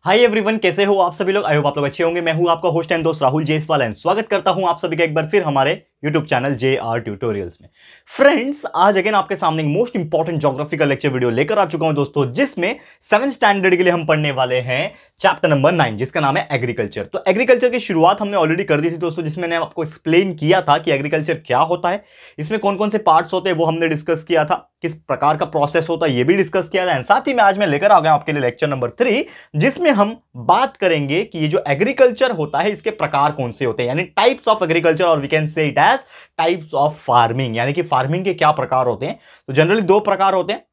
Hi everyone, कैसे हो आप सभी लोग। आई होप आप लोग अच्छे होंगे। मैं हूं आपका होस्ट एंड दोस्त राहुल जेसवाल एंड स्वागत करता हूं आप सभी का एक बार फिर हमारे यूट्यूब चैनल JR ट्यूटोरियल्स में। फ्रेंड्स, आज अगेन आपके सामने एक मोस्ट इंपॉर्टेंट ज्योग्राफी का लेक्चर वीडियो लेकर आ चुका हूं दोस्तों, जिसमें 7th स्टैंडर्ड के लिए हम पढ़ने वाले हैं चैप्टर नंबर 9, जिसका नाम है एग्रीकल्चर। तो एग्रीकल्चर की शुरुआत हमने ऑलरेडी कर दी थी दोस्तों, जिसमें मैंने आपको एक्सप्लेन किया था कि एग्रीकल्चर क्या होता है, इसमें कौन कौन से पार्ट्स होते हैं वो हमने डिस्कस किया था, किस प्रकार का प्रोसेस होता है ये भी डिस्कस किया था। एंड साथ ही में आज मैं लेकर आ गया आपके लिए लेक्चर नंबर 3, जिसमें हम बात करेंगे कि ये जो एग्रीकल्चर होता है इसके प्रकार कौन से होते हैं, यानी टाइप्स ऑफ एग्रीकल्चर, और we can say it as types of farming, यानी कि फार्मिंग के क्या प्रकार होते हैं। तो जनरली 2 प्रकार होते हैं,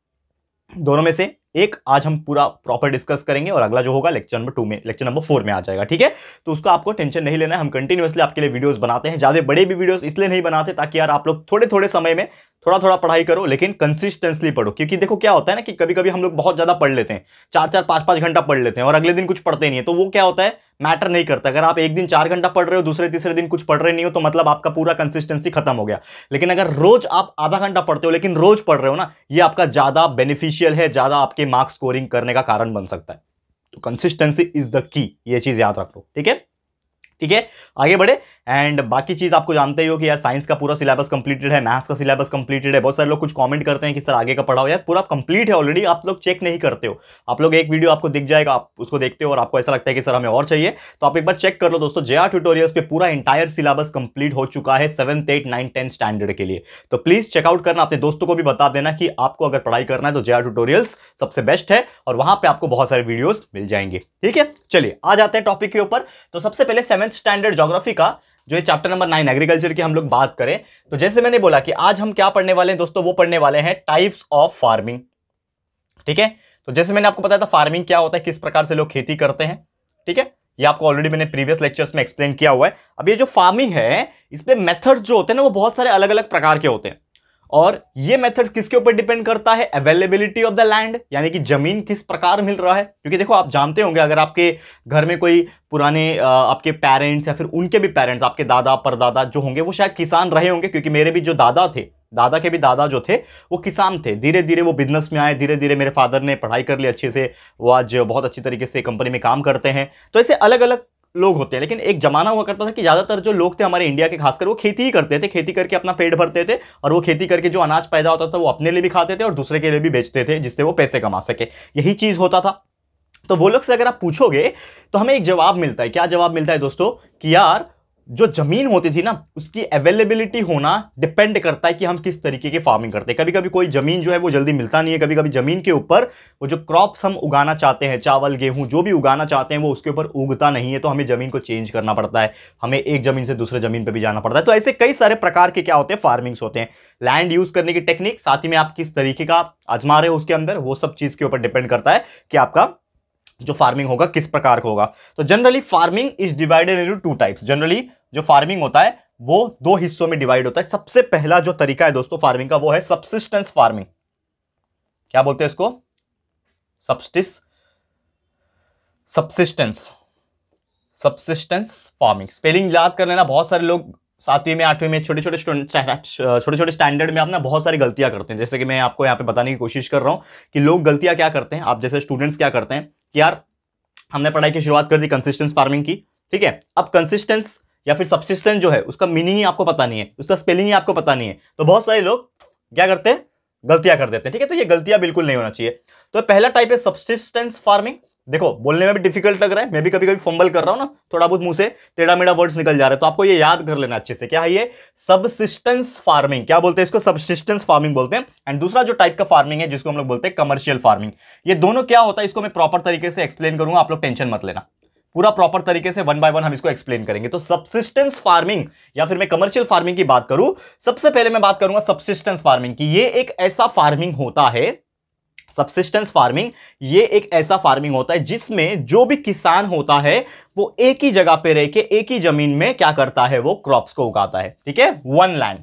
दोनों में से एक आज हम पूरा प्रॉपर डिस्कस करेंगे और अगला जो होगा लेक्चर नंबर 4 में आ जाएगा। ठीक है, तो उसका आपको टेंशन नहीं लेना है। हम कंटिन्यूअसली आपके लिए वीडियोस बनाते हैं, ज्यादा बड़े भी वीडियोस इसलिए नहीं बनाते ताकि यार आप लोग थोड़े थोड़े समय में थोड़ा थोड़ा पढ़ाई करो, लेकिन कंसिस्टेंसली पढ़ो। क्योंकि देखो क्या होता है ना कि कभी कभी हम लोग बहुत ज्यादा पढ़ लेते हैं, 4-4 5-5 घंटा पढ़ लेते हैं और अगले दिन कुछ पढ़ते नहीं है, तो वो क्या होता है, मैटर नहीं करता। अगर आप एक दिन 4 घंटा पढ़ रहे हो, दूसरे तीसरे दिन कुछ पढ़ रहे नहीं हो, तो मतलब आपका पूरा कंसिस्टेंसी खत्म हो गया। लेकिन अगर रोज आप आधा घंटा पढ़ते हो लेकिन रोज पढ़ रहे हो ना, ये आपका ज्यादा बेनिफिशियल है, ज्यादा आपके मार्क्स स्कोरिंग करने का कारण बन सकता है। तो कंसिस्टेंसी इज द की, ये चीज याद रख लो। ठीक है, ठीक है, आगे बढ़े। एंड बाकी चीज आपको जानते ही हो कि यार साइंस का पूरा सिलेबस कंप्लीटेड है, मैथ्स का सिलेबस कंप्लीटेड है। बहुत सारे लोग कुछ कमेंट करते हैं कि सर आगे का पढ़ाओ, यार पूरा कंप्लीट है ऑलरेडी, आप लोग चेक नहीं करते हो। आप लोग एक वीडियो आपको दिख जाएगा, आप उसको देखते हो और आपको ऐसा लगता है कि सर हमें और चाहिए, तो आप एक बार चेक कर लो दोस्तों। JR ट्यूटोरियल्स पे पूरा इंटायर सिलेबस कंप्लीट हो चुका है 7th 8th 9th 10th standard के लिए। तो प्लीज चेकआउट करना, अपने दोस्तों को भी बता देना कि आपको अगर पढ़ाई करना है तो JR ट्यूटोरियल्स सबसे बेस्ट है, और वहां पे आपको बहुत सारे वीडियोस मिल जाएंगे। ठीक है, चलिए आ जाते हैं टॉपिक के ऊपर। तो सबसे पहले 7th स्टैंडर्ड ज्योग्राफी का जो है चैप्टर नंबर 9 एग्रीकल्चर की हम लोग बात करें, तो जैसे मैंने बोला कि आज हम क्या पढ़ने वाले हैं दोस्तों, वो पढ़ने वाले हैं टाइप्स ऑफ फार्मिंग। ठीक है, तो जैसे मैंने आपको बताया था फार्मिंग क्या होता है, किस प्रकार से लोग खेती करते हैं। ठीक है, ये आपको ऑलरेडी मैंने प्रीवियस लेक्चर्स में एक्सप्लेन किया हुआ है। अब ये जो फार्मिंग है, इसमें मेथड्स जो होते हैं ना, वो बहुत सारे अलग अलग प्रकार के होते हैं, और ये मेथड किसके ऊपर डिपेंड करता है, अवेलेबिलिटी ऑफ द लैंड, यानी कि जमीन किस प्रकार मिल रहा है। क्योंकि देखो आप जानते होंगे, अगर आपके घर में कोई पुराने आपके पेरेंट्स या फिर उनके भी पेरेंट्स, आपके दादा परदादा जो होंगे, वो शायद किसान रहे होंगे। क्योंकि मेरे भी जो दादा थे, दादा के भी दादा जो थे, वो किसान थे। धीरे धीरे वो बिजनेस में आए, धीरे धीरे मेरे फादर ने पढ़ाई कर ली अच्छे से, वो आज बहुत अच्छी तरीके से कंपनी में काम करते हैं। तो ऐसे अलग अलग लोग होते हैं। लेकिन एक जमाना हुआ करता था कि ज्यादातर जो लोग थे हमारे इंडिया के, खासकर वो खेती ही करते थे, खेती करके अपना पेट भरते थे, और वो खेती करके जो अनाज पैदा होता था वो अपने लिए भी खाते थे और दूसरे के लिए भी बेचते थे, जिससे वो पैसे कमा सके। यही चीज होता था। तो वो लोग से अगर आप पूछोगे तो हमें एक जवाब मिलता है। क्या जवाब मिलता है दोस्तों, कि यार जो जमीन होती थी ना, उसकी अवेलेबिलिटी होना डिपेंड करता है कि हम किस तरीके की फार्मिंग करते हैं। कभी कभी कोई जमीन जो है वो जल्दी मिलता नहीं है, कभी कभी जमीन के ऊपर वो जो क्रॉप्स हम उगाना चाहते हैं, चावल गेहूं जो भी उगाना चाहते हैं, वो उसके ऊपर उगता नहीं है, तो हमें जमीन को चेंज करना पड़ता है, हमें एक जमीन से दूसरे जमीन पर भी जाना पड़ता है। तो ऐसे कई सारे प्रकार के क्या होते हैं, फार्मिंग्स होते हैं। लैंड यूज करने की टेक्निक, साथ ही में आप किस तरीके का आजमा रहे हो उसके अंदर, वो सब चीज के ऊपर डिपेंड करता है कि आपका जो फार्मिंग होगा किस प्रकार का होगा। तो generally farming is divided into 2 types. Generally जो फार्मिंग होता है वो 2 हिस्सों में डिवाइड होता है। सबसे पहला जो तरीका है दोस्तों फार्मिंग का, वो है सबसिस्टेंस फार्मिंग। क्या बोलते हैं इसको, सबसिस्टेंस फार्मिंग। स्पेलिंग याद कर लेना। बहुत सारे लोग 7वीं में 8वीं में छोटे छोटे स्टैंडर्ड में अपना बहुत सारी गलतियां करते हैं। जैसे कि मैं आपको यहां पे बताने की कोशिश कर रहा हूं कि लोग गलतियां क्या करते हैं, आप जैसे स्टूडेंट्स क्या करते हैं कि यार हमने पढ़ाई की शुरुआत कर दी कंसिस्टेंस फार्मिंग की। ठीक है, अब कंसिस्टेंस या फिर सबसिस्टेंस जो है उसका मीनिंग ही आपको पता नहीं है, उसका स्पेलिंग ही आपको पता नहीं है, तो बहुत सारे लोग क्या करते हैं, गलतियां कर देते हैं। ठीक है, तो ये गलतियां बिल्कुल नहीं होना चाहिए। तो पहला टाइप है सबसिस्टेंस फार्मिंग। देखो बोलने में भी डिफिकल्ट लग रहा है, मैं भी कभी कभी फंबल कर रहा हूं ना, थोड़ा बहुत मुंह से टेढ़ा मेढ़ा वर्ड्स निकल जा रहे हैं, तो आपको ये याद कर लेना अच्छे से। क्या है ये, सबसिस्टेंस फार्मिंग। क्या बोलते हैं इसको, सबसिस्टेंस फार्मिंग बोलते हैं। एंड दूसरा जो टाइप का फार्मिंग है जिसको हम लोग बोलते हैं कमर्शियल फार्मिंग। ये दोनों क्या होता है इसको मैं प्रॉपर तरीके से एक्सप्लेन करूंगा, आप लोग टेंशन मत लेना, पूरा प्रॉपर तरीके से 1 बाय 1 हम इसको एक्सप्लेन करेंगे। तो सबसिस्टेंस फार्मिंग या फिर मैं कमर्शियल फार्मिंग की बात करूं, सबसे पहले मैं बात करूंगा सबसिस्टेंस फार्मिंग की। ये एक ऐसा फार्मिंग होता है, सबसिस्टेंस फार्मिंग ये एक ऐसा फार्मिंग होता है जिसमें जो भी किसान होता है वो एक ही जगह पे रह के एक ही जमीन में क्या करता है, वो क्रॉप्स को उगाता है। ठीक है, वन लैंड।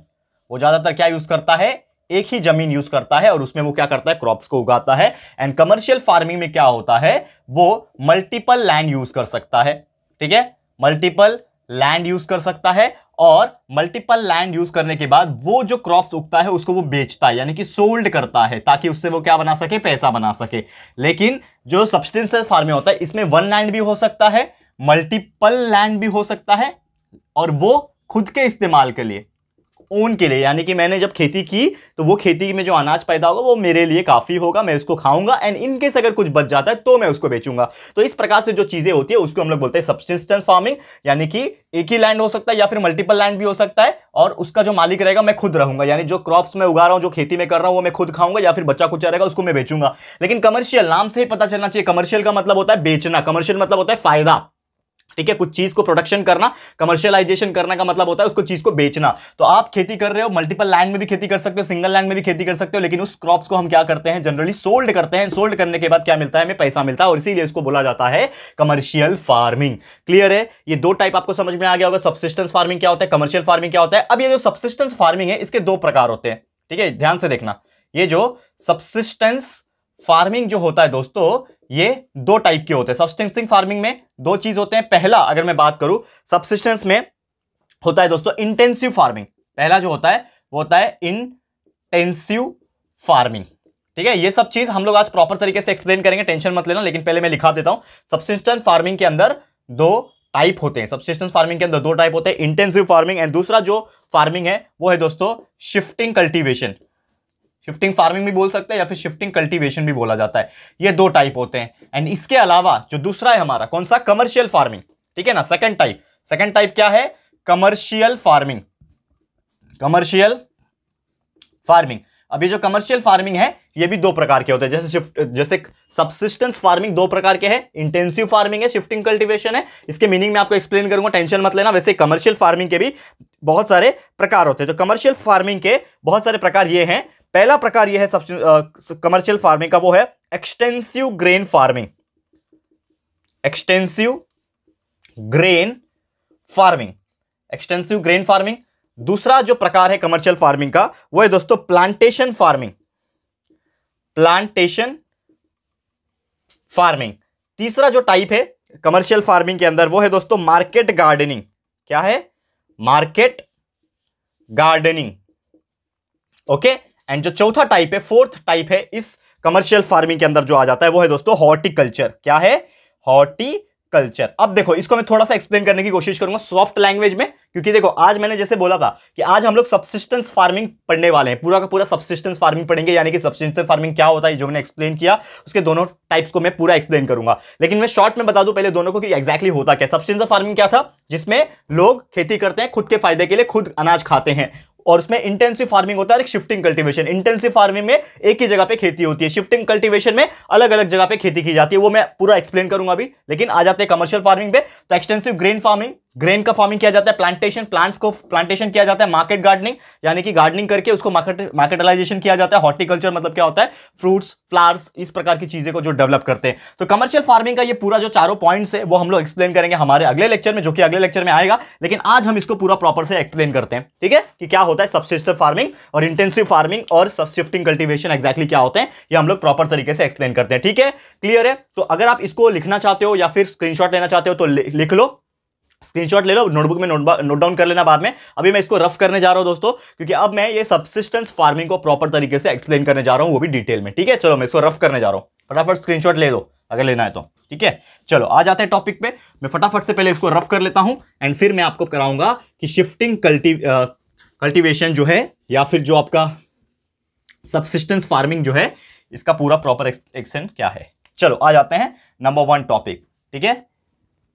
वो ज्यादातर क्या यूज करता है, एक ही जमीन यूज करता है और उसमें वो क्या करता है, क्रॉप्स को उगाता है। एंड कमर्शियल फार्मिंग में क्या होता है, वो मल्टीपल लैंड यूज कर सकता है। ठीक है, मल्टीपल लैंड यूज कर सकता है और मल्टीपल लैंड यूज करने के बाद वो जो क्रॉप्स उगता है उसको वो बेचता है, यानी कि सोल्ड करता है, ताकि उससे वो क्या बना सके, पैसा बना सके। लेकिन जो सब्सटेंशियल फार्मिंग होता है इसमें वन लैंड भी हो सकता है, मल्टीपल लैंड भी हो सकता है, और वो खुद के इस्तेमाल के लिए, ओन के लिए, यानी कि मैंने जब खेती की तो वो खेती में जो अनाज पैदा होगा वो मेरे लिए काफी होगा, मैं उसको खाऊंगा, एंड इनकेस अगर कुछ बच जाता है तो मैं उसको बेचूंगा। तो इस प्रकार से जो चीजें होती है उसको हम लोग बोलते हैं सब्सिस्टेंस फार्मिंग, यानी कि एक ही लैंड हो सकता है या फिर मल्टीपल लैंड भी हो सकता है, और उसका जो मालिक रहेगा मैं खुद रहूंगा, यानी जो क्रॉप्स मैं उगा रहा हूं, जो खेती में कर रहा हूं वो मैं खुद खाऊंगा, या फिर बच्चा कुछ रहेगा उसको मैं बेचूंगा। लेकिन कमर्शियल नाम से ही पता चलना चाहिए, कमर्शियल का मतलब होता है बेचना, कमर्शियल मतलब होता है फायदा, ठीक है, कुछ चीज को प्रोडक्शन करना, कमर्शियलाइजेशन करना का मतलब होता है उसको चीज को बेचना। तो आप खेती कर रहे हो, मल्टीपल लैंड में भी खेती कर सकते हो, सिंगल लैंड में भी खेती कर सकते हो, लेकिन उस क्रॉप्स को हम क्या करते हैं, जनरली सोल्ड करते हैं। सोल्ड करने के बाद क्या मिलता है, हमें पैसा मिलता है, और इसीलिए इसको बोला जाता है कमर्शियल फार्मिंग। क्लियर है? ये दो टाइप आपको समझ में आ गया होगा, सब्सिस्टेंस फार्मिंग क्या होता है, कमर्शियल फार्मिंग क्या होता है। अब ये जो सब्सिस्टेंस फार्मिंग है इसके दो प्रकार होते हैं, ठीक है, ध्यान से देखना। ये जो सब्सिस्टेंस फार्मिंग जो होता है दोस्तों, ये दो टाइप के होते हैं। सब्सिस्टेंस फार्मिंग में दो चीज होते हैं। पहला अगर मैं बात करूं, सब्सिस्टेंस में होता है दोस्तों इंटेंसिव फार्मिंग। पहला जो होता है वो होता है इंटेंसिव फार्मिंग, ठीक है। ये सब चीज हम लोग आज प्रॉपर तरीके से एक्सप्लेन करेंगे, टेंशन मत लेना, लेकिन पहले मैं लिखा देता हूं। सब्सिस्टेंस फार्मिंग के अंदर दो टाइप होते हैं, सब्सिस्टेंस फार्मिंग के अंदर दो टाइप होते हैं, इंटेंसिव फार्मिंग, एंड दूसरा जो फार्मिंग है वो है दोस्तों शिफ्टिंग कल्टीवेशन। शिफ्टिंग फार्मिंग भी बोल सकते हैं या फिर शिफ्टिंग कल्टीवेशन भी बोला जाता है। ये दो टाइप होते हैं। एंड इसके अलावा जो दूसरा है हमारा कौन सा, कमर्शियल फार्मिंग, ठीक है ना, सेकंड टाइप। सेकंड टाइप क्या है, कमर्शियल फार्मिंग। कमर्शियल फार्मिंग, अब ये जो कमर्शियल फार्मिंग है ये भी दो प्रकार के होते हैं। जैसे सब्सिस्टेंस फार्मिंग दो प्रकार के हैं, इंटेंसिव फार्मिंग है, शिफ्टिंग कल्टीवेशन है। इसके मीनिंग में आपको एक्सप्लेन करूंगा, टेंशन मत लेना। वैसे कमर्शियल फार्मिंग के भी बहुत सारे प्रकार होते हैं। तो कमर्शियल फार्मिंग के बहुत सारे प्रकार ये हैं। पहला प्रकार यह है कमर्शियल फार्मिंग का, वो है extensive grain farming. Extensive grain farming, extensive grain farming. दूसरा जो प्रकार है कमर्शियल फार्मिंग का वो है दोस्तों प्लांटेशन फार्मिंग। Plantation farming. तीसरा जो टाइप है कमर्शियल फार्मिंग के अंदर वो है दोस्तों मार्केट गार्डनिंग। क्या है, मार्केट गार्डनिंग, ओके। एंड जो चौथा टाइप है, फोर्थ टाइप है इस कमर्शियल फार्मिंग के अंदर जो आ जाता है वो है दोस्तों हॉर्टिकल्चर। क्या है, हॉर्टिकल्चर। अब देखो इसको मैं थोड़ा सा एक्सप्लेन करने की कोशिश करूंगा सॉफ्ट लैंग्वेज में, क्योंकि देखो आज मैंने जैसे बोला था कि आज हम लोग सब्सिस्टेंस फार्मिंग पढ़ने वाले हैं, पूरा का पूरा सब्सिस्टेंस फार्मिंग पढ़ेंगे, यानी कि सब्सिस्टेंस फार्मिंग क्या होता है जो मैंने एक्सप्लेन किया उसके दोनों टाइप्स को मैं पूरा एक्सप्लेन करूंगा। लेकिन मैं शॉर्ट में बता दूं पहले दोनों को कि एग्जैक्टली होता क्या। सब्सिस्टेंस फार्मिंग क्या था, जिसमें लोग खेती करते हैं खुद के फायदे के लिए, खुद अनाज खाते हैं, और उसमें इंटेंसिव फार्मिंग होता है, एक शिफ्टिंग कल्टीवेशन। इंटेंसिव फार्मिंग में एक ही जगह पे खेती होती है, शिफ्टिंग कल्टीवेशन में अलग अलग जगह पे खेती की जाती है, वो मैं पूरा एक्सप्लेन करूंगा अभी। लेकिन आ जाते हैं कमर्शियल फार्मिंग पे। तो एक्सटेंसिव ग्रेन फार्मिंग, ग्रेन का फार्मिंग किया जाता है, प्लांटेशन, प्लांट्स को प्लांटेशन किया जाता है, मार्केट गार्डनिंग यानी कि गार्डनिंग करके उसको मार्केटलाइजेशन किया जाता है। हॉर्टिकल्चर मतलब क्या होता है, फ्रूट्स, फ्लावर्स, इस प्रकार की चीजें को जो डेवलप करते हैं। तो कमर्शियल फार्मिंग का ये पूरा जो चारों पॉइंट्स है वो हम लोग एक्सप्लेन करेंगे हमारे अगले लेक्चर में, जो कि अगले लेक्चर में आएगा। लेकिन आज हम इसको पूरा प्रॉपर से एक्सप्लेन करते हैं, ठीक है, कि क्या होता है सब्सिस्टेंस फार्मिंग और इंटेंसिव फार्मिंग और शिफ्टिंग कल्टीवेशन एग्जैक्टली क्या होते हैं, ये हम लोग प्रॉपर तरीके से एक्सप्लेन करते हैं, ठीक है, क्लियर है। तो अगर आप इसको लिखना चाहते हो या फिर स्क्रीनशॉट लेना चाहते हो तो लिख लो, स्क्रीनशॉट ले लो, नोटबुक में नोट डाउन कर लेना बाद में। अभी मैं इसको रफ करने जा रहा हूं दोस्तों, क्योंकि अब मैं ये सब्सिस्टेंस फार्मिंग को प्रॉपर तरीके से एक्सप्लेन करने जा रहा हूं, वो भी डिटेल में, ठीक है। चलो मैं इसको रफ करने जा रहा हूं, फटाफट स्क्रीनशॉट ले लो अगर लेना है तो, ठीक है। चलो आ जाते हैं टॉपिक पे। मैं फटाफट से पहले इसको रफ कर लेता हूं एंड फिर मैं आपको कराऊंगा कि शिफ्टिंग कल्टीवेशन जो है या फिर जो आपका सब्सिस्टेंस फार्मिंग जो है इसका पूरा प्रॉपर एक्शन क्या है। चलो आ जाते हैं नंबर 1 टॉपिक, ठीक है।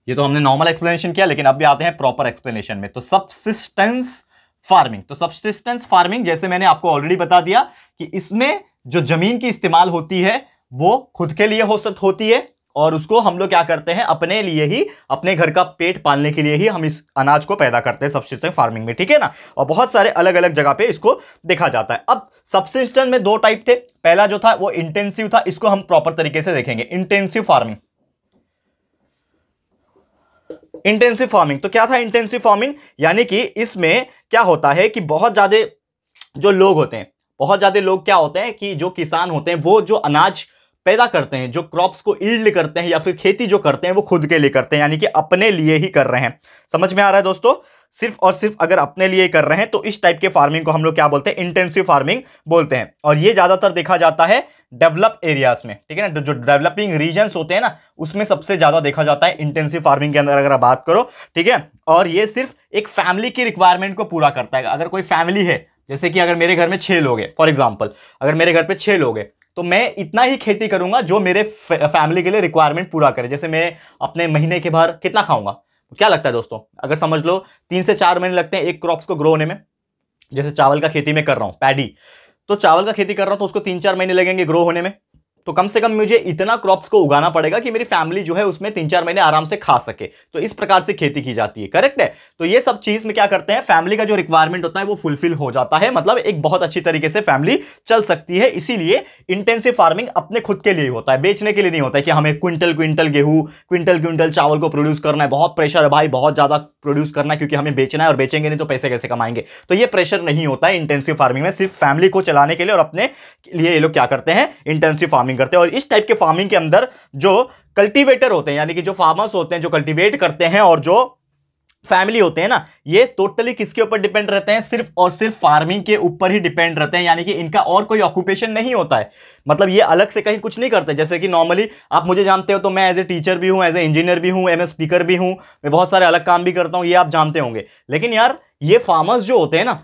ये तो हमने नॉर्मल एक्सप्लेनेशन किया, लेकिन अब भी आते हैं प्रॉपर एक्सप्लेनेशन में। तो सब्सिस्टेंस फार्मिंग, तो सब्सिस्टेंस फार्मिंग जैसे मैंने आपको ऑलरेडी बता दिया कि इसमें जो जमीन की इस्तेमाल होती है वो खुद के लिए होती है, और उसको हम लोग क्या करते हैं, अपने लिए ही, अपने घर का पेट पालने के लिए ही हम इस अनाज को पैदा करते हैं सब्सिस्टेंस फार्मिंग में, ठीक है ना। और बहुत सारे अलग अलग जगह पे इसको देखा जाता है। अब सब्सिस्टेंस में दो टाइप थे, पहला जो था वो इंटेंसिव था, इसको हम प्रॉपर तरीके से देखेंगे। इंटेंसिव फार्मिंग, इंटेंसिव फार्मिंग तो क्या था इंटेंसिव फार्मिंग, यानी कि इसमें क्या होता है कि बहुत ज्यादा जो लोग होते हैं, बहुत ज्यादा लोग क्या होते हैं कि जो किसान होते हैं वो जो अनाज पैदा करते हैं, जो क्रॉप्स को ईल्ड करते हैं या फिर खेती जो करते हैं वो खुद के लिए करते हैं, यानी कि अपने लिए ही कर रहे हैं। समझ में आ रहा है दोस्तों। सिर्फ और सिर्फ अगर अपने लिए कर रहे हैं तो इस टाइप के फार्मिंग को हम लोग क्या बोलते हैं, इंटेंसिव फार्मिंग बोलते हैं। और ये ज्यादातर देखा जाता है डेवलप एरियाज में, ठीक है ना, जो डेवलपिंग रीजन्स होते हैं ना उसमें सबसे ज्यादा देखा जाता है इंटेंसिव फार्मिंग के अंदर अगर आप बात करो, ठीक है। और ये सिर्फ एक फैमिली की रिक्वायरमेंट को पूरा करता है। अगर कोई फैमिली है, जैसे कि अगर मेरे घर में 6 लोग हैं फॉर एग्जांपल, अगर मेरे घर पे 6 लोग हैं तो मैं इतना ही खेती करूंगा जो मेरे फैमिली के लिए रिक्वायरमेंट पूरा करे। जैसे मैं अपने महीने के बाहर कितना खाऊंगा, क्या लगता है दोस्तों, अगर समझ लो 3 से 4 महीने लगते हैं एक क्रॉप्स को ग्रो होने में। जैसे चावल का खेती में कर रहा हूं, पैडी, तो चावल का खेती कर रहा हूं तो उसको 3-4 महीने लगेंगे ग्रो होने में। तो कम से कम मुझे इतना क्रॉप्स को उगाना पड़ेगा कि मेरी फैमिली जो है उसमें 3-4 महीने आराम से खा सके। तो इस प्रकार से खेती की जाती है, करेक्ट है। तो ये सब चीज में क्या करते हैं, फैमिली का जो रिक्वायरमेंट होता है वो फुलफिल हो जाता है, मतलब एक बहुत अच्छी तरीके से फैमिली चल सकती है। इसीलिए इंटेंसिव फार्मिंग अपने खुद के लिए होता है, बेचने के लिए नहीं होता है कि हमें क्विंटल क्विंटल गेहूं, क्विंटल क्विंटल चावल को प्रोड्यूस करना है, बहुत प्रेशर है भाई, बहुत ज्यादा प्रोड्यूस करना है क्योंकि हमें बेचना है और बेचेंगे नहीं तो पैसे कैसे कमाएंगे। तो ये प्रेशर नहीं होता है इंटेंसिव फार्मिंग में, सिर्फ फैमिली को चलाने के लिए और अपने लिए ये लोग क्या करते हैं, इंटेंसिव फार्मिंग करते हैं। और इस टाइप के फार्मिंग के अंदर जो कल्टीवेटर होते हैं, यानी कि जो फार्मर्स होते हैं जो कल्टीवेट करते हैं, और जो फैमिली होते हैं ना, ये टोटली किसके ऊपर डिपेंड रहते हैं, सिर्फ और सिर्फ फार्मिंग के ऊपर ही डिपेंड रहते हैं। यानी कि इनका और कोई ऑक्यूपेशन नहीं होता है, मतलब ये अलग से कहीं कुछ नहीं करते। जैसे कि नॉर्मली आप मुझे जानते हो तो मैं एज ए टीचर भी हूं, एज ए इंजीनियर भी हूं, एमए स्पीकर भी हूं, मैं बहुत सारे अलग काम भी करता हूं, ये आप जानते होंगे। लेकिन यार ये फार्मर्स जो होते हैं ना,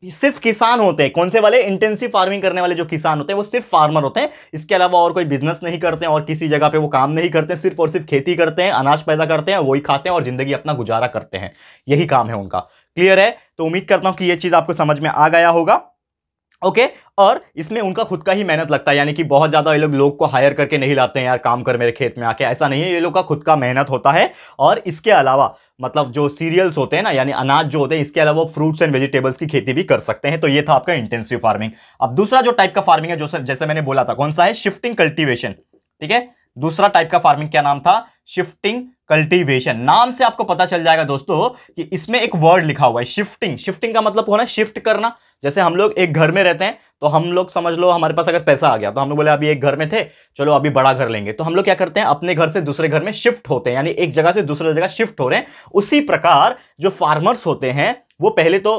सिर्फ किसान होते हैं। कौन से वाले, इंटेंसिव फार्मिंग करने वाले जो किसान होते हैं वो सिर्फ फार्मर होते हैं, इसके अलावा और कोई बिजनेस नहीं करते हैं और किसी जगह पे वो काम नहीं करते हैं, सिर्फ और सिर्फ खेती करते हैं, अनाज पैदा करते हैं, वही खाते हैं और जिंदगी अपना गुजारा करते हैं, यही काम है उनका। क्लियर है? तो उम्मीद करता हूं कि ये चीज आपको समझ में आ गया होगा। ओके और इसमें उनका खुद का ही मेहनत लगता है, यानी कि बहुत ज्यादा ये लोग को हायर करके नहीं लाते हैं, यार काम कर मेरे खेत में आके, ऐसा नहीं है, ये लोग का खुद का मेहनत होता है। और इसके अलावा मतलब जो सीरियल्स होते हैं ना, यानी अनाज जो होते हैं, इसके अलावा फ्रूट्स एंड वेजिटेबल्स की खेती भी कर सकते हैं। तो ये था आपका इंटेंसिव फार्मिंग। अब दूसरा जो टाइप का फार्मिंग है, जो जैसे मैंने बोला था, कौन सा है, शिफ्टिंग कल्टीवेशन, ठीक है। दूसरा टाइप का फार्मिंग क्या नाम था, शिफ्टिंग कल्टीवेशन। नाम से आपको पता चल जाएगा दोस्तों कि इसमें एक वर्ड लिखा हुआ है शिफ्टिंग। शिफ्टिंग का मतलब होना शिफ्ट करना। जैसे हम लोग एक घर में रहते हैं तो हम लोग समझ लो हमारे पास अगर पैसा आ गया तो हम लोग बोले अभी एक घर में थे, चलो अभी बड़ा घर लेंगे, तो हम लोग क्या करते हैं, अपने घर से दूसरे घर में शिफ्ट होते हैं, यानी एक जगह से दूसरे जगह शिफ्ट हो रहे हैं। उसी प्रकार जो फार्मर्स होते हैं वो पहले तो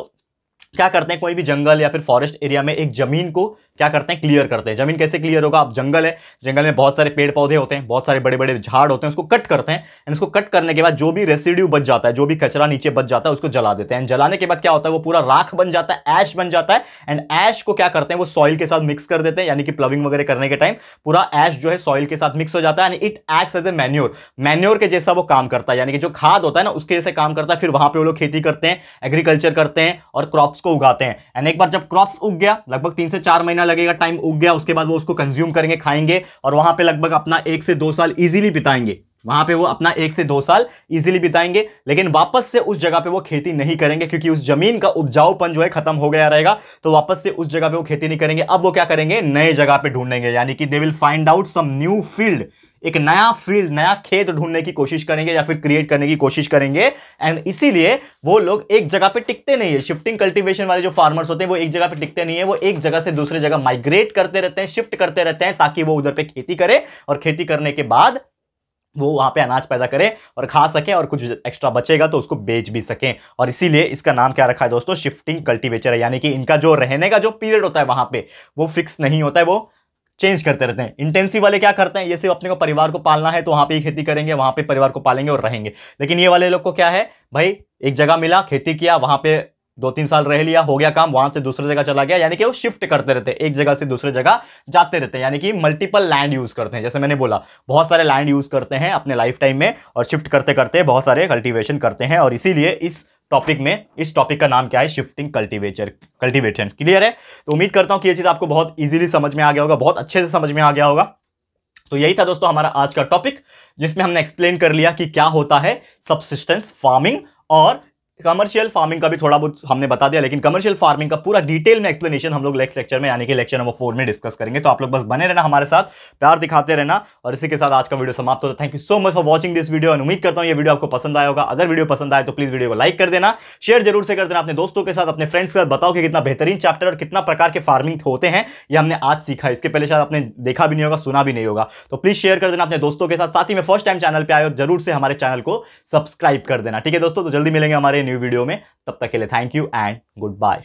क्या करते हैं, कोई भी जंगल या फिर फॉरेस्ट एरिया में एक जमीन को क्या करते हैं, क्लियर करते हैं। जमीन कैसे क्लियर होगा, आप जंगल है, जंगल में बहुत सारे पेड़ पौधे होते हैं, बहुत सारे बड़े बड़े झाड़ होते हैं, उसको कट करते हैं एंड उसको कट करने के बाद जो भी रेसिड्यू बच जाता है, जो भी कचरा नीचे बच जाता है उसको जला देते हैं। जलाने के बाद क्या होता है, वो पूरा राख बन जाता है, ऐश बन जाता है। एंड ऐश को क्या करते हैं, वो सॉइल के साथ मिक्स कर देते हैं, यानी कि प्लविंग वगैरह करने के टाइम पूरा ऐश जो है सॉइल के साथ मिक्स हो जाता है and it acts as a manure. Manure के जैसा वो काम करता है, यानी कि जो खाद होता है ना उसके जैसे काम करता है। फिर वहां पे वो लोग खेती करते हैं, एग्रीकल्चर करते हैं और क्रॉप्स को उगाते हैं। एंड एक बार जब क्रॉप्स उग गया, लगभग 3 से 4 महीना लगेगा टाइम, उग गया, उसके बाद वो उसको कंज्यूम करेंगे, खाएंगे और वहां पे लगभग अपना 1 से 2 साल इजीली बिताएंगे। वहां पे वो अपना 1 से 2 साल इजीली बिताएंगे, लेकिन वापस से उस जगह पे वो खेती नहीं करेंगे क्योंकि उस जमीन का उपजाऊपन जो है खत्म हो गया रहेगा। तो वापस से उस जगह पे वो खेती नहीं करेंगे। अब वो क्या करेंगे, नए जगह पे ढूंढेंगे, यानी कि they will find out some new field, एक नया फील्ड, नया खेत ढूंढने की कोशिश करेंगे या फिर क्रिएट करने की कोशिश करेंगे। एंड इसीलिए वो लोग एक जगह पे टिकते नहीं है। शिफ्टिंग कल्टीवेशन वाले जो फार्मर्स होते हैं वो एक जगह पे टिकते नहीं है, वो एक जगह से दूसरे जगह माइग्रेट करते रहते हैं, शिफ्ट करते रहते हैं, ताकि वो उधर पे खेती करे और खेती करने के बाद वो वहां पे अनाज पैदा करे और खा सके और कुछ एक्स्ट्रा बचेगा तो उसको बेच भी सके। और इसीलिए इसका नाम क्या रखा है दोस्तों, शिफ्टिंग कल्टीवेटर है। यानी कि इनका जो रहने का जो पीरियड होता है वहां पे वो फिक्स नहीं होता है, वो चेंज करते रहते हैं। इंटेंसिव वाले क्या करते हैं, ये सिर्फ अपने को परिवार को पालना है तो वहां पे ही खेती करेंगे, वहां पे परिवार को पालेंगे और रहेंगे। लेकिन ये वाले लोग को क्या है भाई, एक जगह मिला, खेती किया, वहां पे 2-3 साल रह लिया, हो गया काम, वहां से दूसरी जगह चला गया, यानी कि वो शिफ्ट करते रहते हैं, एक जगह से दूसरी जगह जाते रहते हैं, यानी कि मल्टीपल लैंड यूज करते हैं। जैसे मैंने बोला बहुत सारे लैंड यूज करते हैं अपने लाइफ टाइम में और शिफ्ट करते करते बहुत सारे कल्टीवेशन करते हैं। और इसीलिए इस टॉपिक का नाम क्या है, शिफ्टिंग कल्टीवेशन। क्लियर है? तो उम्मीद करता हूं कि ये चीज आपको बहुत इजीली समझ में आ गया होगा, बहुत अच्छे से समझ में आ गया होगा। तो यही था दोस्तों हमारा आज का टॉपिक, जिसमें हमने एक्सप्लेन कर लिया कि क्या होता है सबसिस्टेंस फार्मिंग, और कमर्शियल फार्मिंग का भी थोड़ा बहुत हमने बता दिया, लेकिन कमर्शियल फार्मिंग का पूरा डिटेल में एक्सप्लेनेशन हम लोग नेक्स्ट लेक्चर में, यानी कि लेक्चर नंबर 4 में डिस्कस करेंगे। तो आप लोग बस बने रहना हमारे साथ, प्यार दिखाते रहना। और इसी के साथ आज का वीडियो समाप्त होता है। Thank you so much for watching this video और उम्मीद करता हूं ये वीडियो आपको पसंद आया होगा। अगर वीडियो पसंद आए तो प्लीज वीडियो को लाइक कर देना, शेयर जरूर से कर देना अपने दोस्तों के साथ, अपने फ्रेंड्स के साथ। बताओ कि कितना बेहतरीन चैप्टर और कितना प्रकार के फार्मिंग होते हैं ये हमने आज सीखा। इसके पहले शायद आपने देखा भी नहीं होगा, सुना भी नहीं होगा। तो प्लीज शेयर कर देना अपने दोस्तों के साथ। साथ ही में फर्स्ट टाइम चैनल पे आए हो जरूर से हमारे चैनल को सब्सक्राइब कर देना। ठीक है दोस्तों, तो जल्दी मिलेंगे हमारे न्यू वीडियो में। तब तक के लिए thank you and good bye.